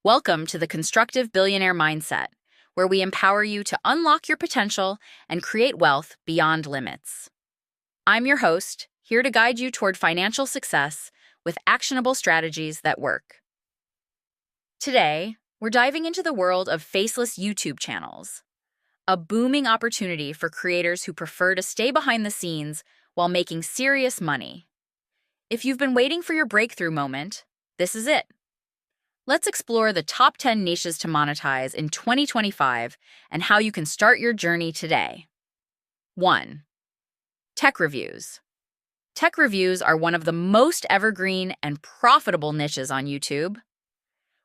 Welcome to the Constructive Billionaire Mindset, where we empower you to unlock your potential and create wealth beyond limits. I'm your host, here to guide you toward financial success with actionable strategies that work. Today, we're diving into the world of faceless YouTube channels, a booming opportunity for creators who prefer to stay behind the scenes while making serious money. If you've been waiting for your breakthrough moment, this is it. Let's explore the top 10 niches to monetize in 2025 and how you can start your journey today. 1. Tech reviews. Tech reviews are one of the most evergreen and profitable niches on YouTube.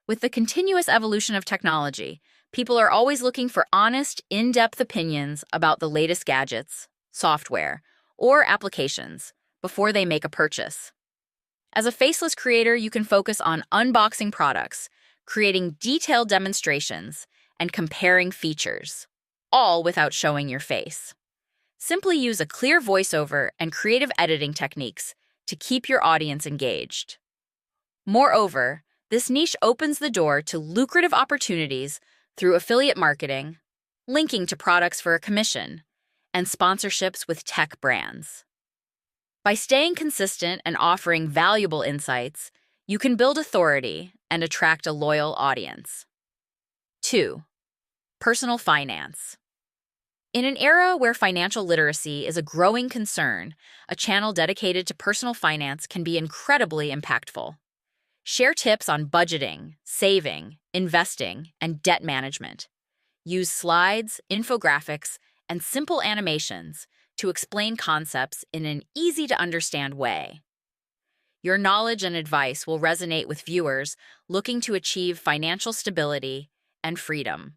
With the continuous evolution of technology, people are always looking for honest, in-depth opinions about the latest gadgets, software, or applications before they make a purchase. As a faceless creator, you can focus on unboxing products, creating detailed demonstrations, and comparing features, all without showing your face. Simply use a clear voiceover and creative editing techniques to keep your audience engaged. Moreover, this niche opens the door to lucrative opportunities through affiliate marketing, linking to products for a commission, and sponsorships with tech brands. By staying consistent and offering valuable insights, you can build authority and attract a loyal audience. 2. Personal finance. In an era where financial literacy is a growing concern, a channel dedicated to personal finance can be incredibly impactful. Share tips on budgeting, saving, investing, and debt management. Use slides, infographics, and simple animations to explain concepts in an easy-to-understand way. Your knowledge and advice will resonate with viewers looking to achieve financial stability and freedom.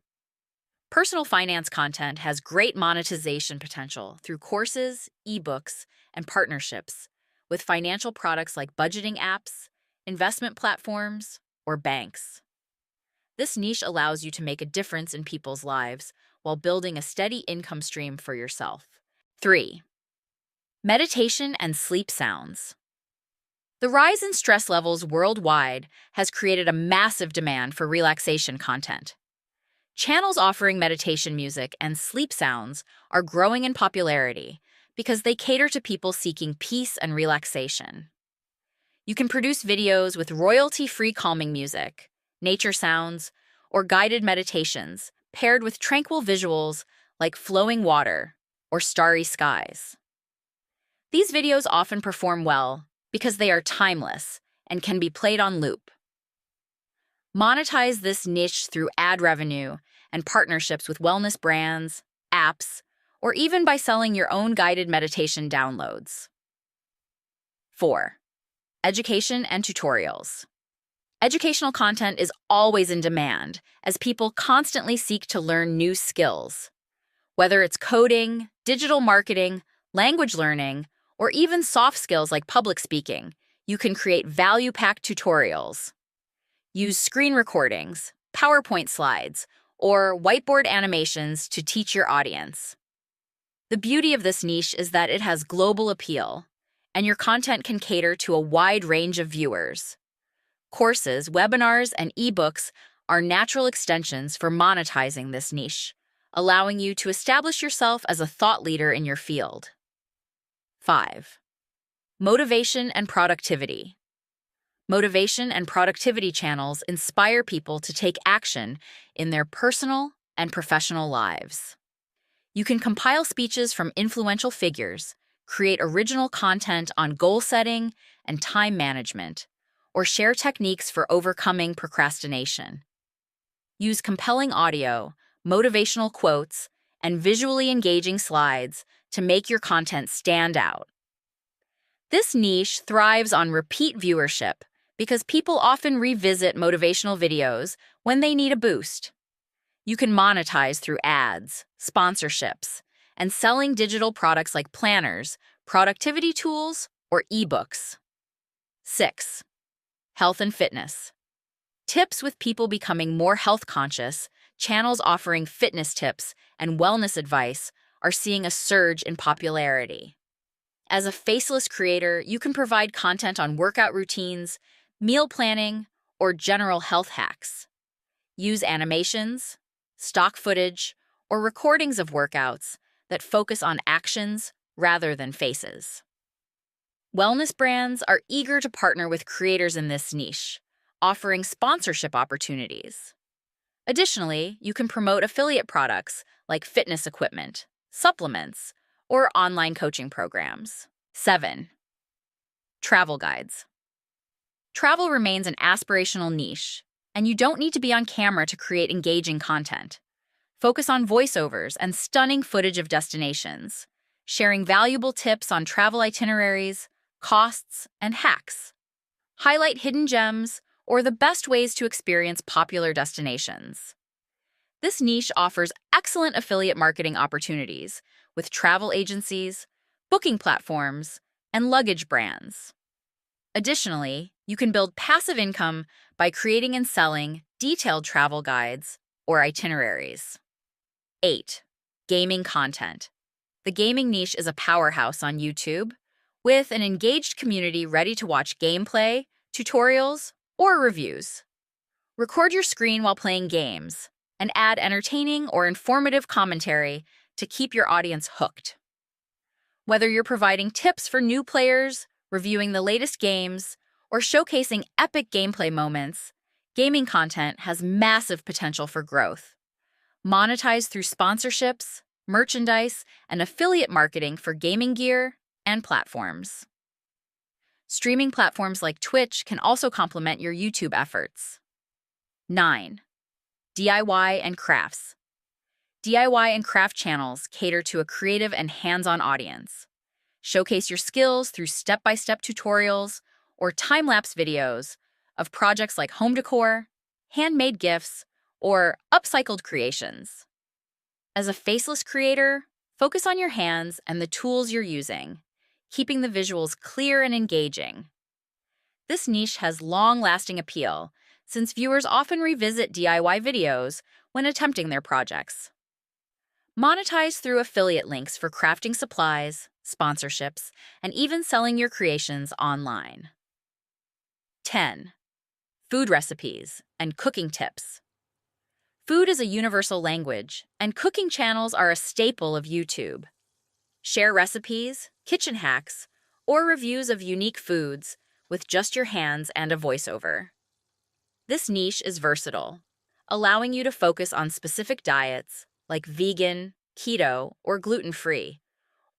Personal finance content has great monetization potential through courses, ebooks, and partnerships with financial products like budgeting apps, investment platforms, or banks. This niche allows you to make a difference in people's lives while building a steady income stream for yourself. 3. Meditation and sleep sounds. The rise in stress levels worldwide has created a massive demand for relaxation content. Channels offering meditation music and sleep sounds are growing in popularity because they cater to people seeking peace and relaxation. You can produce videos with royalty-free calming music, nature sounds, or guided meditations paired with tranquil visuals like flowing water or starry skies. These videos often perform well because they are timeless and can be played on loop. Monetize this niche through ad revenue and partnerships with wellness brands, apps, or even by selling your own guided meditation downloads. 4. Education and tutorials. Educational content is always in demand as people constantly seek to learn new skills. Whether it's coding, digital marketing, language learning, or even soft skills like public speaking, you can create value-packed tutorials. Use screen recordings, PowerPoint slides, or whiteboard animations to teach your audience. The beauty of this niche is that it has global appeal, and your content can cater to a wide range of viewers. Courses, webinars, and ebooks are natural extensions for monetizing this niche, allowing you to establish yourself as a thought leader in your field. 5. Motivation and productivity. Motivation and productivity channels inspire people to take action in their personal and professional lives. You can compile speeches from influential figures, create original content on goal setting and time management, or share techniques for overcoming procrastination. Use compelling audio, motivational quotes, and visually engaging slides to make your content stand out. This niche thrives on repeat viewership because people often revisit motivational videos when they need a boost. You can monetize through ads, sponsorships, and selling digital products like planners, productivity tools, or ebooks. 6. Health and fitness. Tips with people becoming more health conscious, channels offering fitness tips and wellness advice are seeing a surge in popularity. As a faceless creator, you can provide content on workout routines, meal planning, or general health hacks. Use animations, stock footage, or recordings of workouts that focus on actions rather than faces. Wellness brands are eager to partner with creators in this niche, offering sponsorship opportunities. Additionally, you can promote affiliate products like fitness equipment, supplements, or online coaching programs. 7. Travel guides. Travel remains an aspirational niche, and you don't need to be on camera to create engaging content. Focus on voiceovers and stunning footage of destinations, sharing valuable tips on travel itineraries, costs, and hacks. Highlight hidden gems or the best ways to experience popular destinations. This niche offers excellent affiliate marketing opportunities with travel agencies, booking platforms, and luggage brands. Additionally, you can build passive income by creating and selling detailed travel guides or itineraries. 8. Gaming content. The gaming niche is a powerhouse on YouTube, with an engaged community ready to watch gameplay, tutorials, or reviews. Record your screen while playing games and add entertaining or informative commentary to keep your audience hooked. Whether you're providing tips for new players, reviewing the latest games, or showcasing epic gameplay moments, gaming content has massive potential for growth. Monetize through sponsorships, merchandise, and affiliate marketing for gaming gear and platforms. Streaming platforms like Twitch can also complement your YouTube efforts. 9. DIY and crafts. DIY and craft channels cater to a creative and hands-on audience. Showcase your skills through step-by-step tutorials or time-lapse videos of projects like home decor, handmade gifts, or upcycled creations. As a faceless creator, focus on your hands and the tools you're using, keeping the visuals clear and engaging. This niche has long-lasting appeal since viewers often revisit DIY videos when attempting their projects. Monetize through affiliate links for crafting supplies, sponsorships, and even selling your creations online. 10. Food recipes and cooking tips. Food is a universal language, and cooking channels are a staple of YouTube. Share recipes, kitchen hacks, or reviews of unique foods with just your hands and a voiceover. This niche is versatile, allowing you to focus on specific diets like vegan, keto, or gluten-free,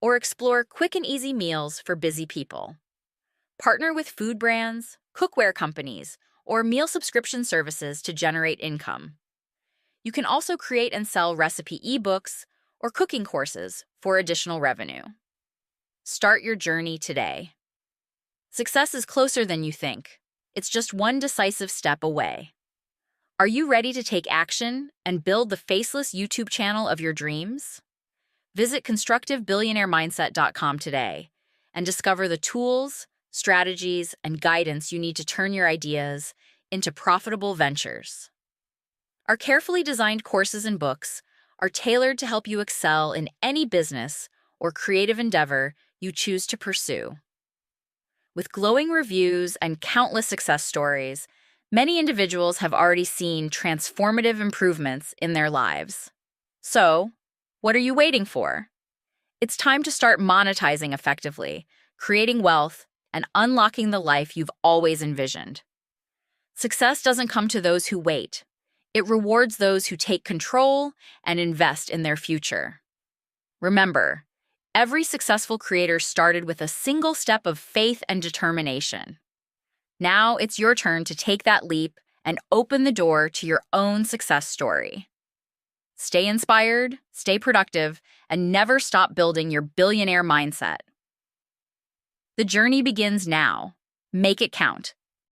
or explore quick and easy meals for busy people. Partner with food brands, cookware companies, or meal subscription services to generate income. You can also create and sell recipe ebooks or cooking courses for additional revenue. Start your journey today. Success is closer than you think. It's just one decisive step away. Are you ready to take action and build the faceless YouTube channel of your dreams? Visit constructivebillionairemindset.com today and discover the tools, strategies, and guidance you need to turn your ideas into profitable ventures. Our carefully designed courses and books are tailored to help you excel in any business or creative endeavor you choose to pursue. With glowing reviews and countless success stories, many individuals have already seen transformative improvements in their lives. So, what are you waiting for? It's time to start monetizing effectively, creating wealth, and unlocking the life you've always envisioned. Success doesn't come to those who wait. It rewards those who take control and invest in their future. Remember, every successful creator started with a single step of faith and determination. Now it's your turn to take that leap and open the door to your own success story. Stay inspired, stay productive, and never stop building your billionaire mindset. The journey begins now. Make it count.